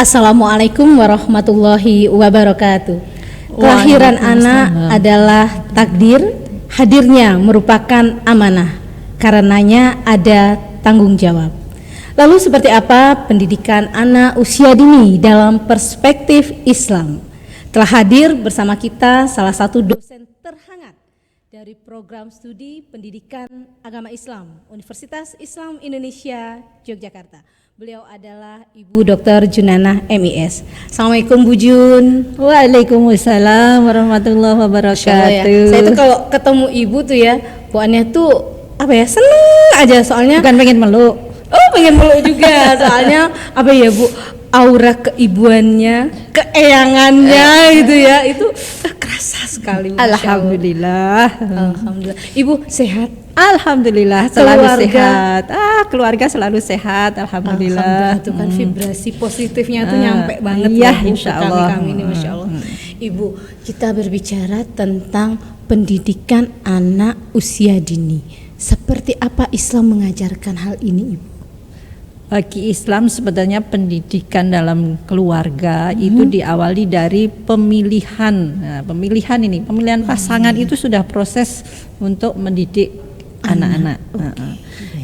Assalamualaikum warahmatullahi wabarakatuh. Kelahiran anak adalah takdir, hadirnya merupakan amanah. Karenanya ada tanggung jawab. Lalu seperti apa pendidikan anak usia dini dalam perspektif Islam? Telah hadir bersama kita salah satu dosen terhangat dari program studi pendidikan agama Islam Universitas Islam Indonesia Yogyakarta. Beliau adalah Ibu Dr. Junanah MIS. Assalamualaikum Bu Jun. Waalaikumsalam warahmatullahi wabarakatuh. Saya tuh kalau ketemu Ibu tuh ya, bawaannya tuh apa ya, seneng aja soalnya. Bukan pengen meluk. Oh, pengen meluk juga soalnya apa ya Bu, aura keibuannya, keeyangannya gitu ya, itu kerasa sekali. Alhamdulillah. Alhamdulillah. Ibu sehat? Alhamdulillah selalu sehat. Keluarga selalu sehat. Alhamdulillah. Itu kan vibrasi positifnya tuh nyampe banget ya insyaallah. Kami ini Masya Allah. Ibu, kita berbicara tentang pendidikan anak usia dini. Seperti apa Islam mengajarkan hal ini, Ibu? Bagi Islam sebenarnya pendidikan dalam keluarga itu diawali dari pemilihan. Nah, pemilihan pasangan itu sudah proses untuk mendidik anak-anak.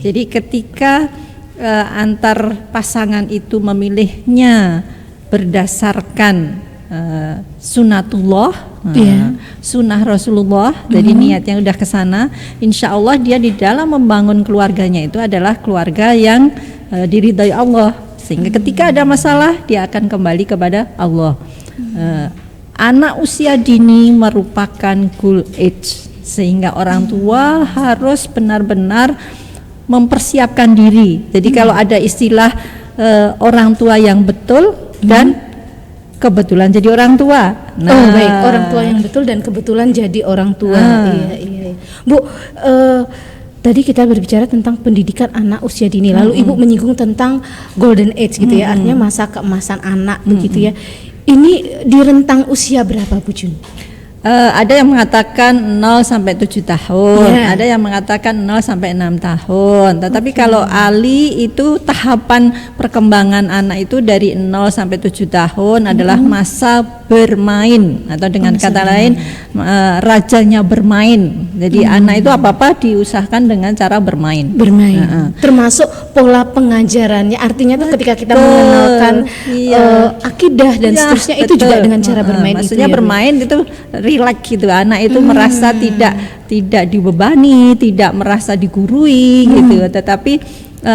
Jadi ketika antar pasangan itu memilihnya berdasarkan sunatullah, sunnah Rasulullah, jadi niatnya udah ke sana, insya Allah dia di dalam membangun keluarganya itu adalah keluarga yang diridhai Allah, sehingga ketika ada masalah dia akan kembali kepada Allah. Anak usia dini merupakan cool age, sehingga orang tua harus benar-benar mempersiapkan diri. Jadi kalau ada istilah orang tua yang betul dan kebetulan jadi orang tua. Baik, orang tua yang betul dan kebetulan jadi orang tua. Iya. Bu, tadi kita berbicara tentang pendidikan anak usia dini. Lalu Ibu menyinggung tentang golden age gitu ya, artinya masa keemasan anak begitu ya. Ini di rentang usia berapa Bu Jun? Ada yang mengatakan 0 sampai 7 tahun, ada yang mengatakan 0 sampai 6 tahun. Tetapi kalau Ali itu tahapan perkembangan anak itu dari 0 sampai 7 tahun adalah masa bermain, atau dengan kata lain rajanya bermain. Jadi anak itu apa-apa diusahakan dengan cara bermain. Termasuk pola pengajarannya, artinya tuh ketika kita mengenalkan akidah dan seterusnya itu juga dengan cara bermain. Maksudnya itu ya, bermain itu relax gitu, anak itu merasa tidak dibebani, tidak merasa digurui gitu, tetapi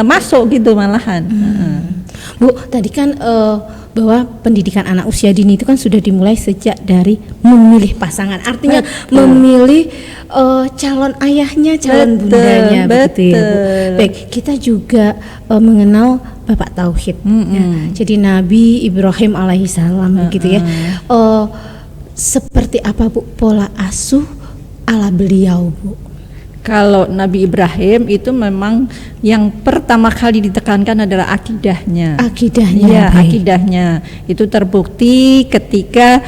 masuk gitu malahan. Bu, tadi kan bahwa pendidikan anak usia dini itu kan sudah dimulai sejak dari memilih pasangan, artinya memilih calon ayahnya, calon bundanya, begitu ya Bu. Baik, kita juga mengenal Bapak Tauhid, ya. Jadi Nabi Ibrahim alaihissalam begitu ya. Seperti apa Bu pola asuh ala beliau, Bu? Kalau Nabi Ibrahim itu memang yang pertama kali ditekankan adalah akidahnya. Akidahnya itu terbukti ketika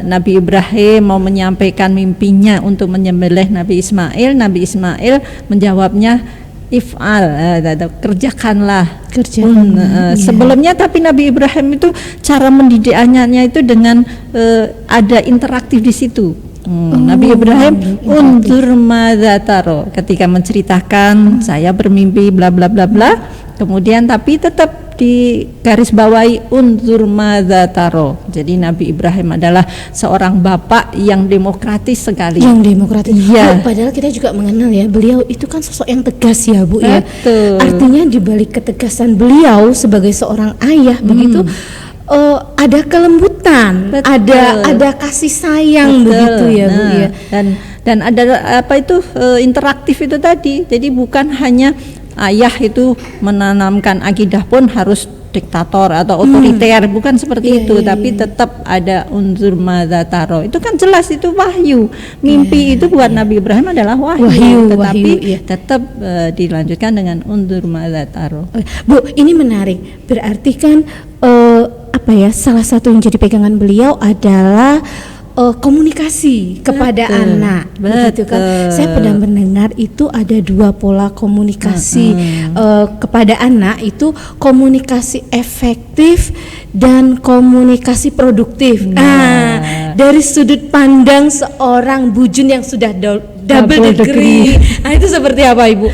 Nabi Ibrahim mau menyampaikan mimpinya untuk menyembelih Nabi Ismail. Nabi Ismail menjawabnya if'al, kerjakanlah. Sebelumnya tapi Nabi Ibrahim itu cara mendidik anaknya itu dengan ada interaktif di situ. Nabi Ibrahim undur madzataro, ketika menceritakan saya bermimpi bla bla bla bla, kemudian tapi tetap di garis bawahi undur madzataro. Jadi Nabi Ibrahim adalah seorang bapak yang demokratis sekali. Iya. Padahal kita juga mengenal ya, beliau itu kan sosok yang tegas ya Bu. Betul. Ya. Artinya di balik ketegasan beliau sebagai seorang ayah begitu ada kelembutan, ada kasih sayang. Begitu ya Bu ya. Dan ada interaktif itu tadi. Jadi bukan hanya ayah itu menanamkan akidah pun harus diktator atau otoriter, bukan seperti itu, tapi tetap ada unsur madzataro. Itu kan jelas itu wahyu. Mimpi itu buat Nabi Ibrahim adalah wahyu, tetapi tetap dilanjutkan dengan unsur madzataro. Bu, ini menarik. Berarti kan salah satu yang jadi pegangan beliau adalah komunikasi kepada anak, begitu kan? Saya pernah mendengar itu ada 2 pola komunikasi kepada anak, itu komunikasi efektif dan komunikasi produktif. Dari sudut pandang seorang bujun yang sudah double degree. Nah, itu seperti apa, Ibu?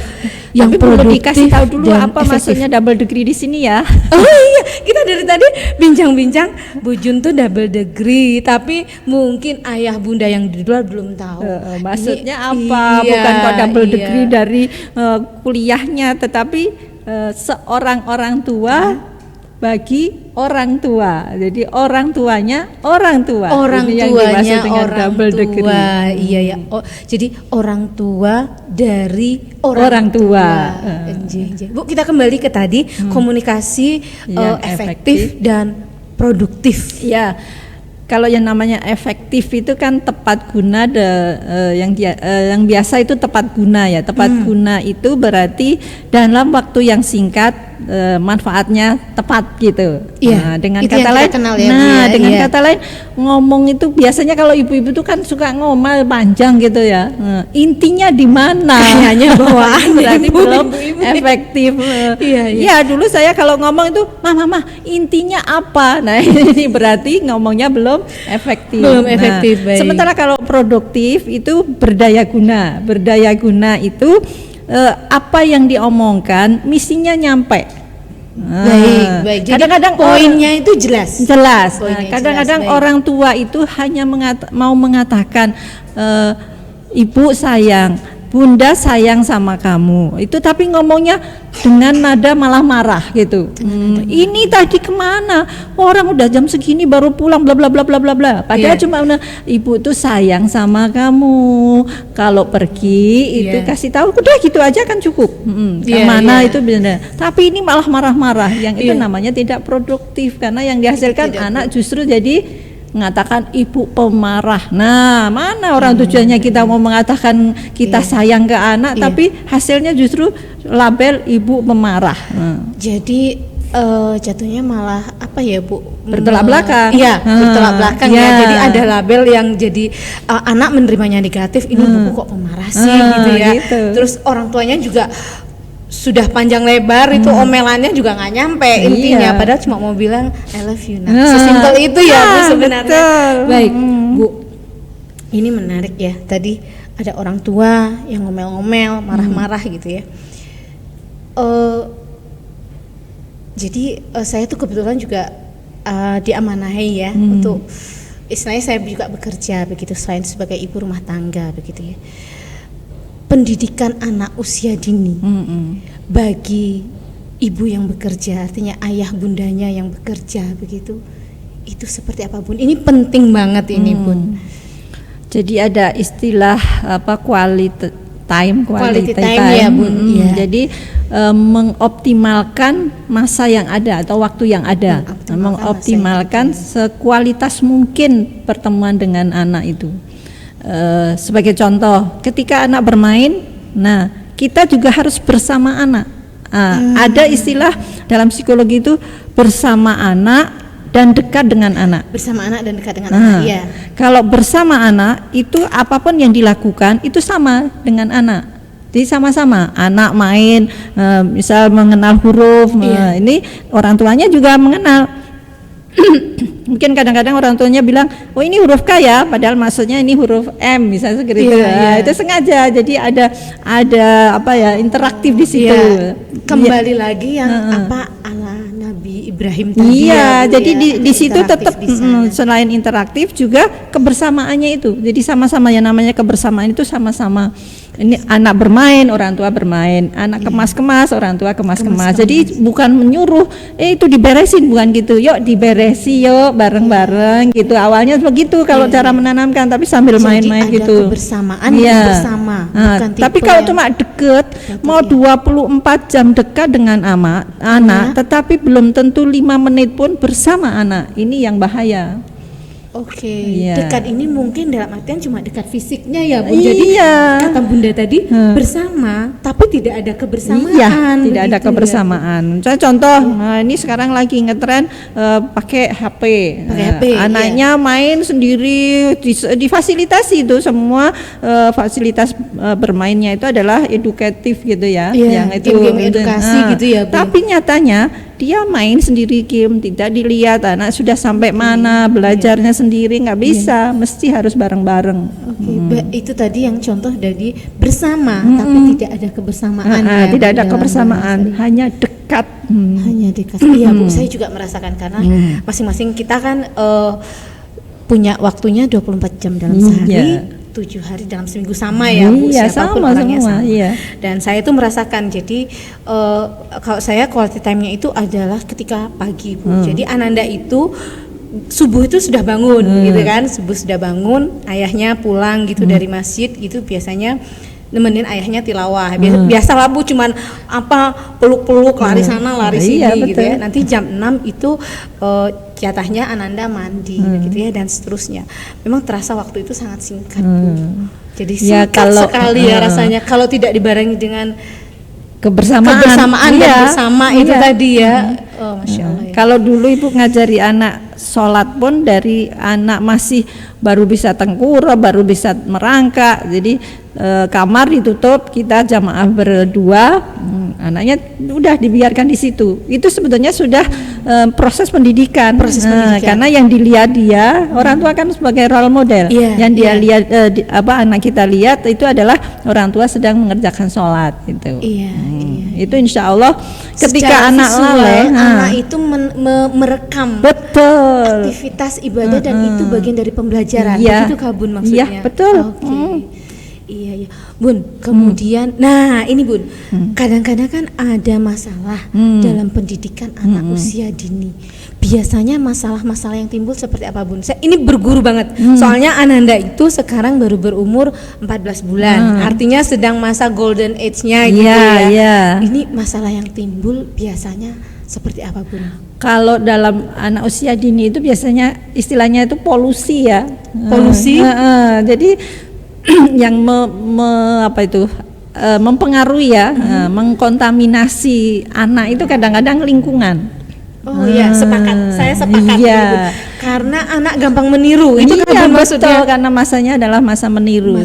Yang perlu dikasih tahu dulu apa maksudnya double degree di sini ya. Oh iya, kita dari tadi bincang-bincang bujun tuh double degree, tapi mungkin ayah bunda yang di luar belum tahu. Maksudnya apa? Bukan kok double degree dari kuliahnya, tetapi seorang orang tua bagi orang tua. Jadi orang tuanya orang tua. Orang ini tuanya dengan orang double tua. degree. Iya ya. Oh, jadi orang tua dari orang tua. Bu, kita kembali ke tadi komunikasi efektif dan produktif. Ya. Kalau yang namanya efektif itu kan tepat guna, yang biasa itu tepat guna ya. Tepat guna itu berarti dalam waktu yang singkat, manfaatnya tepat gitu. Iya, dengan itu kata lain, kata lain ngomong itu biasanya kalau ibu-ibu itu kan suka ngomel panjang gitu ya. Intinya di mana? Kayaknya bawaan berarti belum efektif. Iya. Dulu saya kalau ngomong itu, mama, intinya apa? Nah ini berarti ngomongnya belum efektif. Baik. Sementara kalau produktif itu berdaya guna. Berdaya guna itu apa yang diomongkan misinya nyampe. Baik. Kadang-kadang poinnya itu jelas. Kadang-kadang orang tua itu hanya mau mengatakan ibu sayang, bunda sayang sama kamu. Itu tapi ngomongnya dengan nada malah marah gitu. Ini tadi kemana? Orang udah jam segini baru pulang, bla bla bla bla bla bla. Padahal cuma ibu tuh sayang sama kamu. Kalau pergi itu kasih tahu, udah gitu aja kan cukup. Kemana itu benar. Tapi ini malah marah-marah. Yang itu namanya tidak produktif, karena yang dihasilkan anak justru jadi mengatakan ibu pemarah. Nah, mana orang tujuannya kita mau mengatakan kita sayang ke anak, tapi hasilnya justru label ibu pemarah. Jadi jatuhnya malah apa ya, Bu? Bertolak belakang. Iya, bertolak belakang ya. Jadi ada label yang jadi anak menerimanya negatif, ini buku kok pemarah sih gitu ya. Gitu. Terus orang tuanya juga sudah panjang lebar itu omelannya juga nggak nyampe intinya, padahal cuma mau bilang I love you. Sesimpel itu ya, Bu, sebenarnya. Betul. Baik, Bu. Ini menarik ya. Tadi ada orang tua yang ngomel-ngomel, marah-marah gitu ya. Jadi saya tuh kebetulan juga diamanahi ya untuk istilahnya saya juga bekerja begitu selain sebagai ibu rumah tangga begitu ya. Pendidikan anak usia dini bagi ibu yang bekerja, artinya ayah bundanya yang bekerja begitu, itu seperti apa, Bun? Ini penting banget ini, Bun. Jadi ada istilah apa quality time ya, Bun. Jadi mengoptimalkan masa yang ada atau waktu yang ada, mengoptimalkan sekualitas mungkin pertemuan dengan anak itu. Sebagai contoh, ketika anak bermain, nah kita juga harus bersama anak. Ada istilah dalam psikologi itu bersama anak dan dekat dengan anak. Bersama anak dan dekat dengan anak. Iya. Kalau bersama anak itu apapun yang dilakukan itu sama dengan anak. Jadi sama-sama anak main, misal mengenal huruf, ini orang tuanya juga mengenal. Mungkin kadang-kadang orang tuanya bilang, oh ini huruf K ya, padahal maksudnya ini huruf M, misalnya seperti itu. Itu sengaja, jadi ada apa ya, interaktif di situ. Kembali lagi yang apa ala Nabi Ibrahim tadi. Jadi di situ tetap selain interaktif juga kebersamaannya itu. Jadi sama-sama, yang namanya kebersamaan itu sama-sama. Ini anak bermain, orang tua bermain, anak kemas-kemas, orang tua kemas-kemas. Jadi bukan menyuruh, itu diberesin, bukan gitu. Yuk diberesi, yuk bareng-bareng gitu. Awalnya begitu kalau cara menanamkan, tapi sambil main-main gitu. Kebersamaan bersama. Tapi kalau cuma deket, mau 24 jam dekat dengan anak, tetapi belum tentu 5 menit pun bersama anak. Ini yang bahaya. Oke, Iya. dekat ini mungkin dalam artian cuma dekat fisiknya ya Bu. Iya. Jadi kata Bunda tadi bersama, tapi tidak ada kebersamaan. Iya, tidak ada begitu ya, kebersamaan. Saya contoh, nah ini sekarang lagi ngetren pakai HP. Pakai HP, Anaknya main sendiri, difasilitasi itu semua fasilitas bermainnya itu adalah edukatif gitu ya, Iya, yang itu game-game edukasi gitu ya, Bu. Tapi nyatanya dia main sendiri game, tidak dilihat anak sudah sampai mana, belajarnya sendiri nggak bisa, mesti harus bareng-bareng. Oke, itu tadi yang contoh dari bersama, tapi tidak ada kebersamaan. Ya, Tidak ada dalam kebersamaan, bahasa hanya dekat. hanya dekat. Iya Bu, saya juga merasakan karena masing-masing kita kan punya waktunya 24 jam dalam sehari. Iya. 7 hari dalam seminggu sama ya Bu, Iya, siapapun sama orangnya semua, sama. iya. Dan saya itu merasakan, jadi kalau saya quality time-nya itu adalah ketika pagi Bu. Jadi Ananda itu subuh itu sudah bangun gitu kan, subuh sudah bangun, ayahnya pulang gitu dari masjid gitu, biasanya nemenin ayahnya tilawah. Biasalah Bu, cuman apa peluk-peluk, lari sana lari sini Iya, gitu betul. ya. Nanti jam 6 itu jatahnya Ananda mandi gitu ya, dan seterusnya. Memang terasa waktu itu sangat singkat Bu. Jadi Ya, singkat sekali ya rasanya kalau tidak dibarengi dengan Kebersamaan, dan iya. bersama itu Iya. tadi ya. Oh, Masya Allah ya. Kalau dulu ibu ngajari anak sholat pun dari anak masih baru bisa tengkurap, baru bisa merangkak, jadi kamar ditutup, kita jamaah berdua, anaknya udah dibiarkan di situ. Itu sebetulnya sudah proses pendidikan. Pendidikan. Karena yang dilihat dia, orang tua kan sebagai role model. Iya, Yang dia iya. lihat, anak kita lihat itu adalah orang tua sedang mengerjakan sholat itu. Iya, iya. Itu insya Allah ketika Secara anak visual, lalai, anak itu merekam betul. aktivitas ibadah dan itu bagian dari pembelajaran. Iya. Begitu Kak Bun maksudnya? Iya, betul. Oke. Iya, iya. Bun, kemudian nah ini Bun, kadang-kadang kan ada masalah dalam pendidikan anak usia dini. Biasanya masalah-masalah yang timbul seperti apa Bun? Saya ini berguru banget. Soalnya Ananda itu sekarang baru berumur 14 bulan. Artinya sedang masa golden age-nya gitu Iya, ya. iya. Ini masalah yang timbul biasanya seperti apa Bun? Kalau dalam anak usia dini itu biasanya istilahnya itu polusi ya. Polusi? Jadi yang mempengaruhi ya, mengkontaminasi anak itu kadang-kadang lingkungan. Oh iya, sepakat. Saya sepakat. Iya. Bu. Karena anak gampang meniru. Itu Iya, kan betul, maksudnya. karena masanya adalah masa meniru.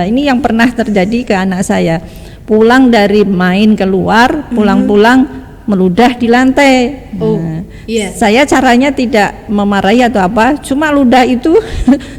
Ini yang pernah terjadi ke anak saya. Pulang dari main keluar, pulang-pulang meludah di lantai. Oh, iya. Saya caranya tidak memarahi atau apa, cuma ludah itu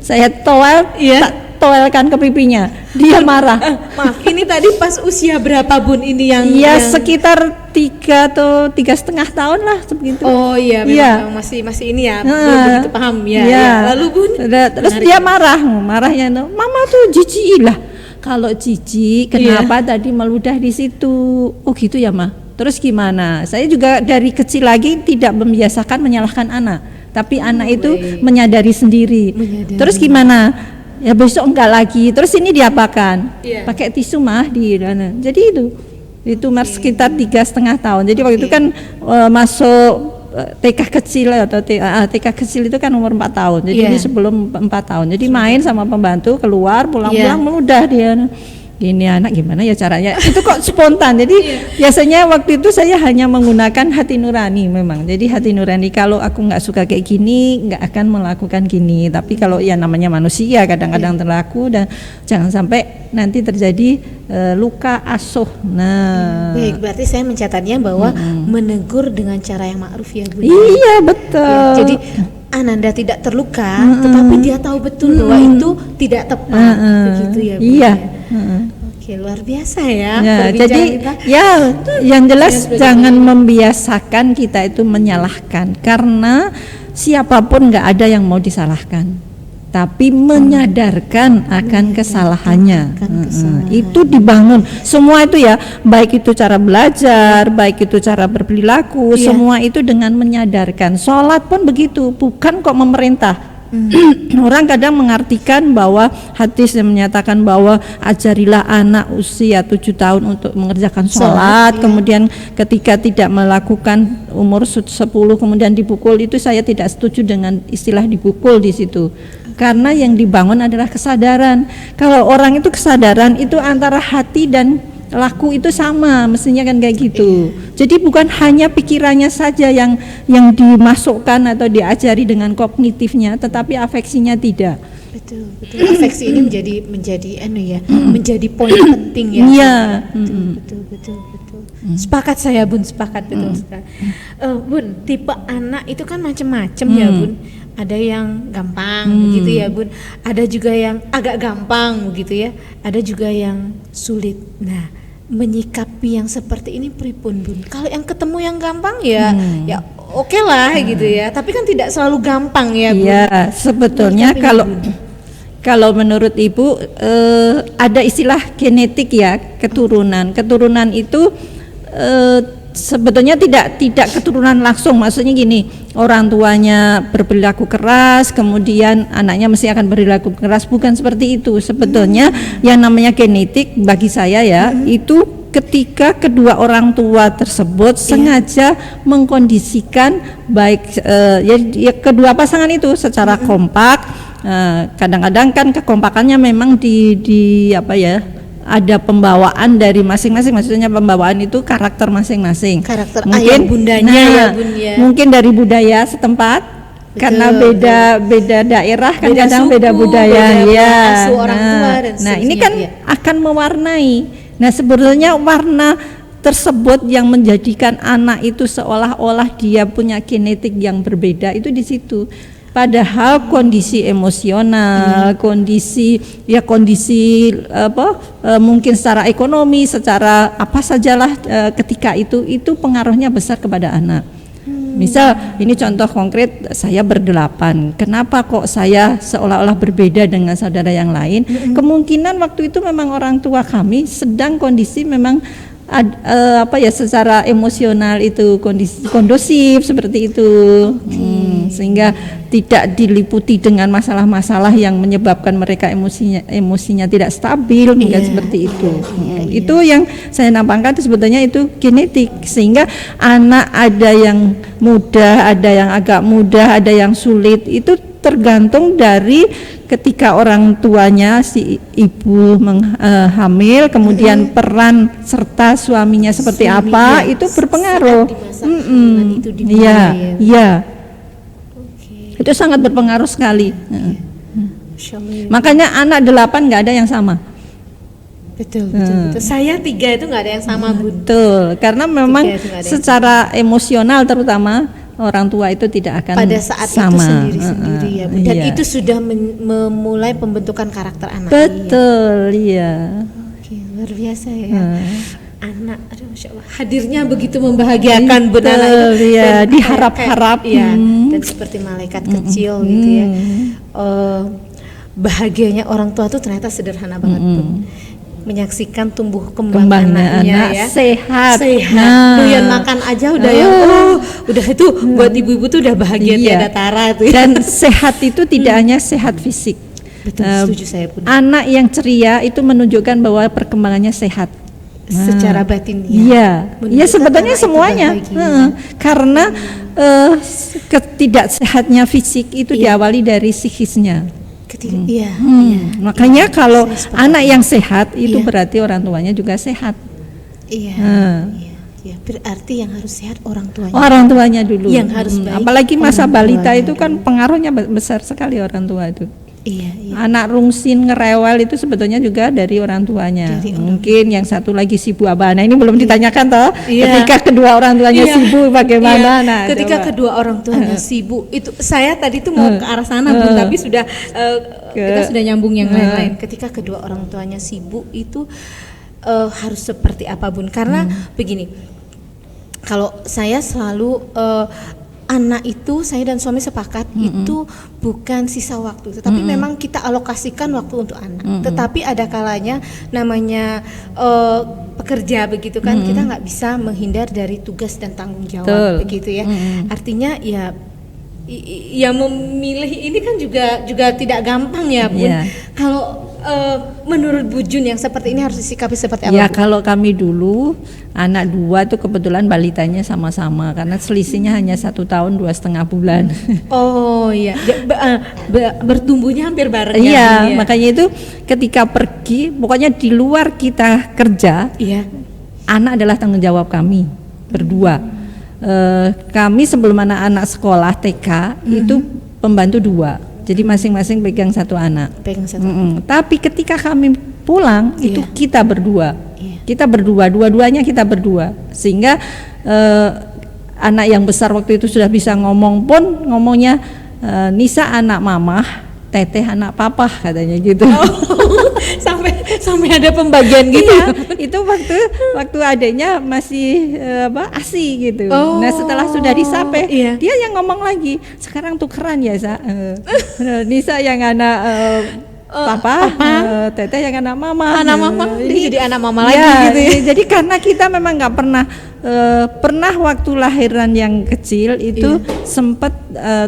saya tak toelkan ke pipinya. Dia marah. Maaf, ini tadi pas usia berapa Bun ini yang? Iya, yang- sekitar 3 atau 3,5 tahun lah sebegitu. Oh iya, Iya. memang masih ini ya, belum begitu paham ya. Iya. Ya. Lalu Bun? Terus Menarik. dia marahnya itu, mama tuh jijik lah. Kalau jijik, kenapa tadi meludah di situ? Oh gitu ya ma. Terus gimana? Saya juga dari kecil lagi tidak membiasakan menyalahkan anak, tapi anak itu menyadari sendiri. Menyadari. Terus gimana? Ya besok enggak lagi. Terus ini diapakan? Iya. Pakai tisu mah di mana? Jadi itu sekitar 3,5 tahun. Jadi waktu itu kan masuk TK kecil atau TK kecil itu kan umur 4 tahun. Jadi Iya. ini sebelum 4 tahun. Jadi main sama pembantu, keluar pulang-pulang meludah dia. Gini anak gimana ya caranya? Itu kok spontan. Jadi biasanya waktu itu saya hanya menggunakan hati nurani memang. Jadi hati nurani, kalau aku nggak suka kayak gini, nggak akan melakukan gini. Tapi kalau ya namanya manusia kadang-kadang terlaku, dan jangan sampai nanti terjadi luka asuh. Nah, Baik, berarti saya mencatatnya bahwa menegur dengan cara yang ma'ruf ya Bu. iya betul. Ya, jadi Ananda tidak terluka, tetapi dia tahu betul bahwa itu tidak tepat, begitu ya Bu. Iya. ya? Oke, luar biasa ya. Ya, perbincangan jadi kita. ya yang jelas jangan membiasakan kita itu menyalahkan, karena siapapun nggak ada yang mau disalahkan, tapi menyadarkan akan kesalahannya. Itu dibangun semua itu ya, baik itu cara belajar, baik itu cara berperilaku, semua itu dengan menyadarkan. Sholat pun begitu, bukan kok memerintah. Orang kadang mengartikan bahwa hadis yang menyatakan bahwa ajarilah anak usia 7 tahun untuk mengerjakan sholat, kemudian ketika tidak melakukan umur 10 kemudian dipukul, itu saya tidak setuju dengan istilah dipukul di situ. Karena yang dibangun adalah kesadaran. Kalau orang itu kesadaran itu antara hati dan laku itu sama, mestinya kan kayak gitu. Jadi bukan hanya pikirannya saja yang dimasukkan atau diajari dengan kognitifnya, tetapi afeksinya tidak. Betul. Afeksi ini menjadi poin penting ya. Iya. Betul. Sepakat saya Bun, sepakat betul sekali. Bun, tipe anak itu kan macam-macam ya Bun. Ada yang gampang gitu ya Bun. Ada juga yang agak gampang gitu ya. Ada juga yang sulit. Nah, menyikapi yang seperti ini pripun Bun? Kalau yang ketemu yang gampang ya oke lah gitu ya. Tapi kan tidak selalu gampang ya Bun. Iya, sebetulnya kalau menurut Ibu ada istilah genetik ya, keturunan. Keturunan itu sebetulnya tidak keturunan langsung, maksudnya gini, orang tuanya berperilaku keras kemudian anaknya mesti akan berperilaku keras, bukan seperti itu. Sebetulnya yang namanya genetik bagi saya ya, itu ketika kedua orang tua tersebut sengaja mengkondisikan baik ya kedua pasangan itu secara kompak. Kadang-kadang kan kekompakannya memang di apa ya, ada pembawaan dari masing-masing, maksudnya pembawaan itu karakter masing-masing. Karakter mungkin ayah bundanya ya Bun ya. Mungkin dari budaya setempat. Betul, karena beda daerah kan, beda kadang suku, beda budaya ya. Orang tua dan ini kan akan mewarnai. Nah, sebetulnya warna tersebut yang menjadikan anak itu seolah-olah dia punya genetik yang berbeda itu di situ. Padahal kondisi emosional, kondisi mungkin secara ekonomi, secara apa sajalah ketika itu pengaruhnya besar kepada anak. Misal ini contoh konkret, saya berdelapan. Kenapa kok saya seolah-olah berbeda dengan saudara yang lain? Kemungkinan waktu itu memang orang tua kami sedang kondisi memang secara emosional itu kondisi kondusif seperti itu. Sehingga tidak diliputi dengan masalah-masalah yang menyebabkan mereka emosinya tidak stabil, mungkin seperti itu. Itu yang saya nampakkan itu sebetulnya itu genetik, sehingga anak ada yang mudah, ada yang agak mudah, ada yang sulit, itu tergantung dari ketika orang tuanya si ibu hamil, kemudian peran serta suaminya seperti apa, itu berpengaruh. Iya. Itu sangat berpengaruh sekali. Makanya anak 8 nggak ada yang sama. Betul. Saya 3 itu nggak ada yang sama Bun. Betul, karena memang secara emosional terutama orang tua itu tidak akan pada saat sama. Itu sendiri ya Bun. Dan itu sudah memulai pembentukan karakter anak. Betul, iya. Oke, luar biasa ya. Anak, aduh Masya Allah, hadirnya begitu membahagiakan Bun, anak itu ya, diharap-harap dan seperti malaikat kecil gitu ya. Bahagianya orang tua tuh ternyata sederhana banget Bun. Menyaksikan tumbuh kembang anaknya ya, sehat. Doyan makan aja udah udah itu buat ibu-ibu tuh udah bahagia tiada tara tuh. Dan sehat itu tidak hanya sehat fisik. Betul, setuju saya Bun. Anak yang ceria itu menunjukkan bahwa perkembangannya sehat. Secara batin ya sebetulnya semuanya karena ketidaksehatnya fisik itu diawali dari psikisnya. Makanya kalau anak yang sehat itu berarti orang tuanya juga sehat. Berarti yang harus sehat orang tuanya dulu yang harus baik. Apalagi masa balita itu kan pengaruhnya besar sekali orang tua itu. Anak rungsin ngerewel itu sebetulnya juga dari orang tuanya. Mungkin yang satu lagi sibuk apa? Nah, ini belum ditanyakan toh. Ketika kedua orang tuanya sibuk bagaimana? Nah, ketika kedua orang tuanya sibuk itu saya tadi tuh mau ke arah sana Bun, tapi sudah kita sudah nyambung yang lain-lain. Ketika kedua orang tuanya sibuk itu harus seperti apa Bun? Karena begini, kalau saya selalu anak itu, saya dan suami sepakat itu bukan sisa waktu, tetapi memang kita alokasikan waktu untuk anak. Tetapi ada kalanya namanya pekerja begitu kan, kita nggak bisa menghindar dari tugas dan tanggung jawab begitu ya. Artinya ya yang memilih ini kan juga tidak gampang ya Bun. Iya. Kalau menurut Bu Jun yang seperti ini harus disikapi seperti apa? Ya Bu? kalau kami dulu anak 2 tuh kebetulan balitanya sama-sama karena selisihnya hanya 1 tahun 2,5 bulan. Oh iya, bertumbuhnya hampir bareng Iya, ya, Bun, ya? makanya itu ketika pergi, pokoknya di luar kita kerja, Iya. anak adalah tanggung jawab kami berdua. Kami sebelum anak-anak sekolah TK itu pembantu 2. Jadi masing-masing pegang 1 anak. Pegang 1. Tapi ketika kami pulang itu Iya. kita berdua. Iya. Kita berdua, dua-duanya kita berdua. Sehingga anak yang besar waktu itu sudah bisa ngomong pun ngomongnya Nisa anak mama, Teteh anak papa katanya gitu. sampai ada pembagian gitu. Iya, itu waktu adiknya masih ASI gitu. Oh, Nah setelah sudah disape, iya. dia yang ngomong lagi. Sekarang tukeran ya, Nisa yang anak papa, Teteh yang anak mama. Anak mama, dia jadi anak mama lagi Ya, gitu ya. Jadi karena kita memang nggak pernah waktu lahiran yang kecil itu sempat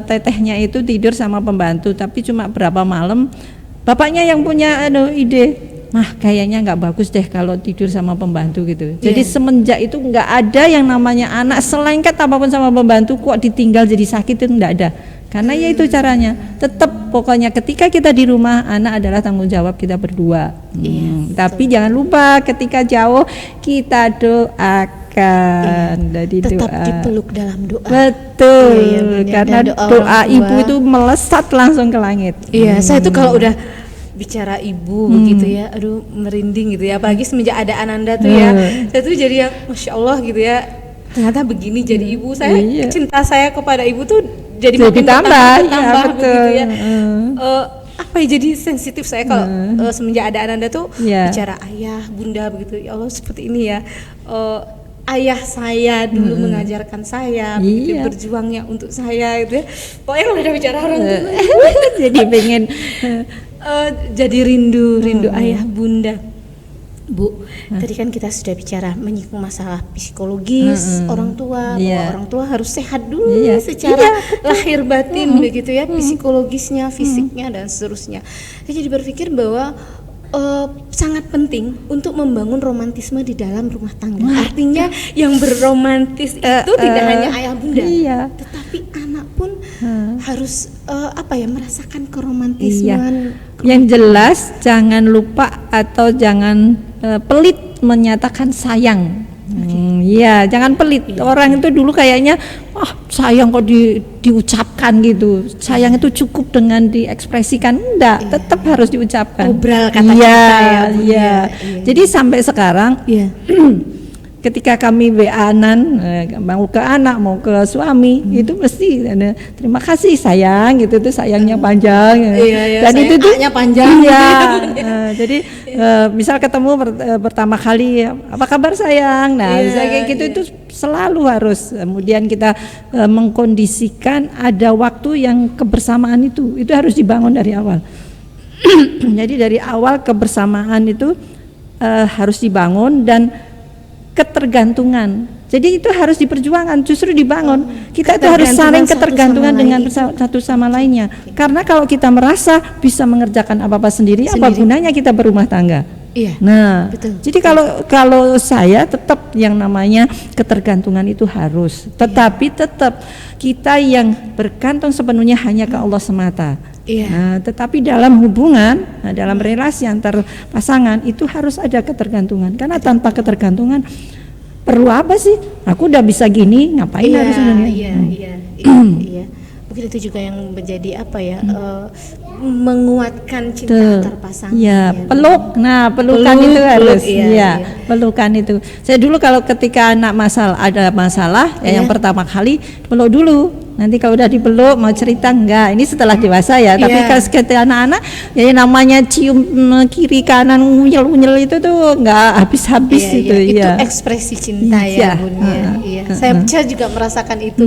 tetehnya itu tidur sama pembantu, tapi cuma berapa malam. Bapaknya yang punya ide, kayaknya nggak bagus deh kalau tidur sama pembantu gitu. Jadi semenjak itu nggak ada yang namanya anak selengket apapun sama pembantu kok ditinggal jadi sakit, itu nggak ada. Karena ya itu caranya. Tetap pokoknya ketika kita di rumah, anak adalah tanggung jawab kita berdua. Tapi jangan lupa ketika jauh kita doakan. Jadi Tetap doa. dipeluk dalam doa. Betul. Iya, benar. Karena Dan doa doa orang tua. ibu itu melesat langsung ke langit. Iya, saya tuh kalau udah bicara ibu begitu ya, aduh merinding gitu ya. Apalagi semenjak ada Ananda tuh ya, saya tuh jadi yang masya Allah gitu ya. Ternyata begini jadi ibu. Saya cinta saya kepada ibu tuh jadi makin tambah, bertambah betul. begitu ya. Apa ya, jadi sensitif saya kalau semenjak ada Ananda tuh bicara ayah, bunda begitu. Ya Allah seperti ini ya. Ayah saya dulu mengajarkan saya begitu, berjuangnya untuk saya gitu ya. Pokoknya kalau udah bicara orang tua Jadi pengen jadi rindu ayah bunda. Bu, tadi kan kita sudah bicara menyinggung masalah psikologis orang tua, bahwa orang tua harus sehat dulu secara lahir batin begitu ya, psikologisnya, fisiknya dan seterusnya. Saya jadi berpikir bahwa sangat penting untuk membangun romantisme di dalam rumah tangga. Artinya yang berromantis itu tidak hanya ayah bunda, tetapi anak pun harus merasakan keromantismen. Yang jelas jangan lupa atau jangan pelit menyatakan sayang. Jangan pelit. Orang itu dulu kayaknya sayang kok diucapkan gitu. Sayang itu cukup dengan diekspresikan. Enggak, tetap harus diucapkan. Obral kata-kata ya. Jadi sampai sekarang ketika kami WA-an mau ke anak mau ke suami itu mesti terima kasih sayang gitu tuh, sayangnya panjang dan itu tuh panjang jadi misal ketemu pertama kali apa kabar sayang, kayak gitu itu selalu harus. Kemudian kita mengkondisikan ada waktu yang kebersamaan itu harus dibangun dari awal. Jadi dari awal kebersamaan itu harus dibangun dan ketergantungan. Jadi itu harus diperjuangkan, justru dibangun. Kita itu harus saling ketergantungan dengan satu sama lainnya. Karena kalau kita merasa bisa mengerjakan apa-apa sendiri, apa gunanya kita berumah tangga? Nah, betul. Jadi kalau saya tetap yang namanya ketergantungan itu harus. Tetapi tetap kita yang bergantung sepenuhnya hanya ke Allah semata. Nah, tetapi dalam hubungan, dalam relasi antar pasangan itu harus ada ketergantungan. Karena tanpa ketergantungan perlu apa sih? Aku udah bisa gini, ngapain harus ini? Iya. Mungkin itu juga yang menjadi menguatkan cinta antar pasangan. Peluk. Nah, pelukan itu harus. Pelukan itu. Saya dulu kalau ketika anak ada masalah, yang pertama kali peluk dulu. Nanti kalau udah dipeluk mau cerita enggak, ini setelah dewasa ya. Tapi kalau ketika anak-anak ya namanya cium kiri kanan unyel-unyel itu tuh enggak habis-habis itu. Itu ekspresi cinta ya Bun. Saya juga merasakan itu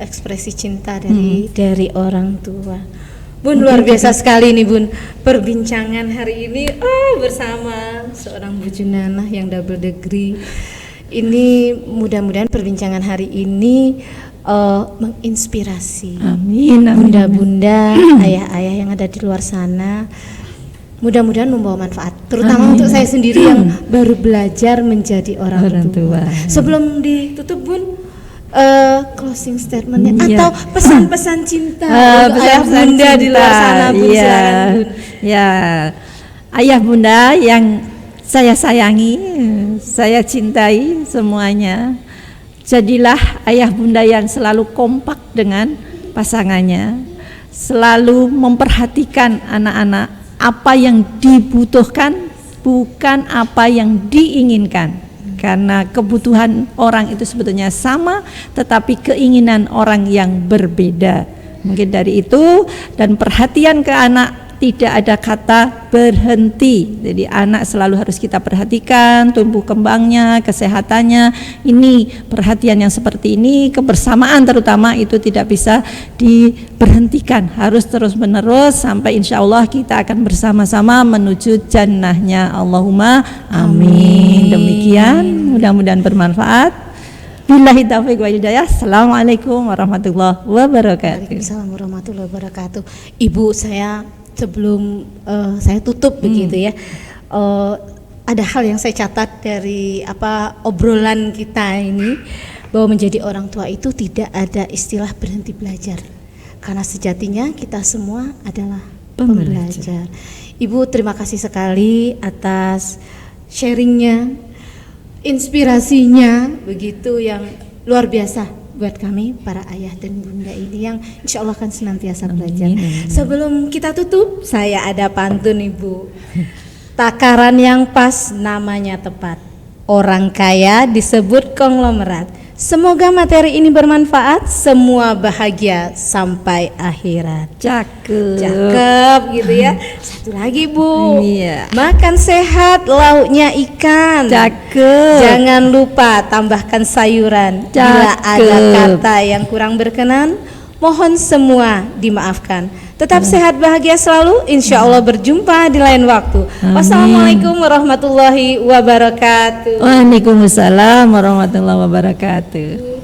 ekspresi cinta dari orang tua. Bun, luar biasa sekali nih Bun perbincangan hari ini bersama seorang Bu Junanah yang double degree. Ini mudah-mudahan perbincangan hari ini menginspirasi Amin, amin. bunda-bunda, ayah-ayah yang ada di luar sana. Mudah-mudahan membawa manfaat, terutama untuk saya sendiri yang baru belajar menjadi orang tua. Sebelum ditutup Bun, closing statementnya atau pesan-pesan cinta untuk ayah bunda di luar sana, Bun, silakan Bun. Ya, ayah bunda yang saya sayangi, saya cintai semuanya. Jadilah ayah bunda yang selalu kompak dengan pasangannya, selalu memperhatikan anak-anak, apa yang dibutuhkan bukan apa yang diinginkan, karena kebutuhan orang itu sebetulnya sama tetapi keinginan orang yang berbeda. Mungkin dari itu, dan perhatian ke anak tidak ada kata berhenti. Jadi anak selalu harus kita perhatikan tumbuh kembangnya, kesehatannya. Ini perhatian yang seperti ini, kebersamaan terutama itu tidak bisa diberhentikan, harus terus menerus sampai insya Allah kita akan bersama-sama menuju jannahnya. Allahumma amin. Demikian, mudah-mudahan bermanfaat. Billahi taufiq wal hidayah. Assalamualaikum warahmatullahi wabarakatuh. Waalaikumsalam warahmatullahi wabarakatuh. Ibu, saya sebelum saya tutup begitu ya, ada hal yang saya catat dari obrolan kita ini, bahwa menjadi orang tua itu tidak ada istilah berhenti belajar, karena sejatinya kita semua adalah pembelajar. Ibu, terima kasih sekali atas sharingnya, inspirasinya begitu yang luar biasa buat kami para ayah dan bunda ini yang insya Allah akan senantiasa belajar. Sebelum kita tutup, saya ada pantun Ibu. Takaran yang pas namanya tepat, orang kaya disebut konglomerat. Semoga materi ini bermanfaat, semua bahagia sampai akhirat. Cakep gitu ya. Satu lagi Bu, makan sehat, lauknya ikan. Cakep. Jangan lupa tambahkan sayuran. Bila ada kata yang kurang berkenan, mohon semua dimaafkan. Tetap sehat bahagia selalu, insya Allah berjumpa di lain waktu. Wassalamualaikum warahmatullahi wabarakatuh. Waalaikumsalam warahmatullahi wabarakatuh.